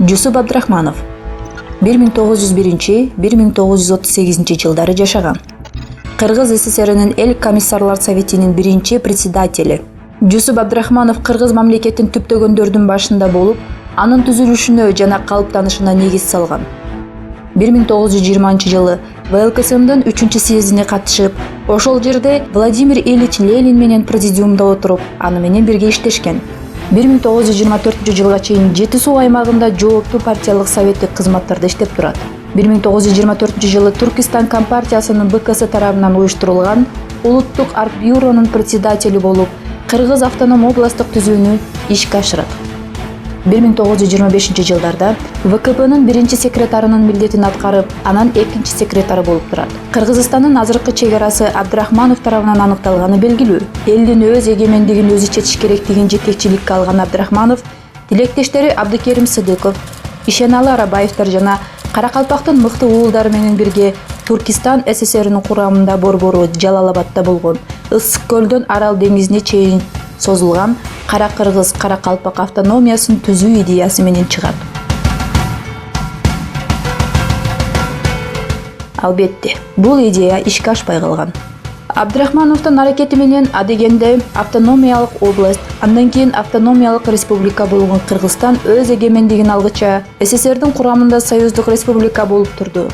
Жусуп Абдрахманов 1901-1938 жылдары жашаган. Кыргыз СССРнин Эл комиссарлар советинин биринчи председателі. Жусуп Абдрахманов кыргыз мамлекетин түптөгөндөрдүн башында болуп, анын түзүлүшүнө жана калыптанышына негиз салган. 1920 жылы ВЛКСМдын 3-съездине катышып, ошол жерде Владимир Ильич Ленин менен президиумда отуруп, аны менен бирге иштешкен. 1924 жылга чейин Жети суу аймагында жооптуу партиялык советтик кызматтарда иштеп турат. 1924 жылы Түркистан компартиясынын БКС тарабынан уюштурулган Улуттук Артбюронун председателі болуп, Кыргыз автоном областтык түзүүнү ишке ашырат. 1925 жылдарда ВКПнын биринчи секретарынын милдетин аткарып, анан экинчи секретары болуп турат. Кыргызстандын азыркы чегарасы Абдрахманов тарабынан аныкталганы белгилүү. Элдин өз эгемендигин өзү чечиш керектигин жетекчиликке алган Абдрахманов тилектештери Абдыкерим Сыдыков, Ишеналы Арабаевтер жана Каракалпактын мыкты уулдары менен бирге Түркистан СССРнин курамында борбору Жалал-Абадта болгон. Ысык көлдөн Арал деңизине чейин созулган Кара Кыргыз Каракалпак автономиясын түзүү идеясы менен чыгат. Албетте, бул идея ишке ашпай калган. Абдрахмановдун аракети менен адегенде автономиялык область, андан кийин автономиялык республика болгон Кыргызстан өз эгемендигин алгыча СССРдин курамында союздук республика болуп турду.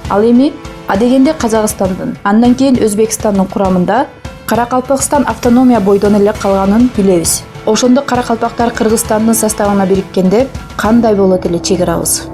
Ал эми адегенде Казакстандын, андан кийин Өзбекстандын курамында Каракалпакстан автономия бойдон эле калганын билебиз. Ошондо каракалпактар Кыргызстандын составына бириккенде кандай болот эле чек арабыз?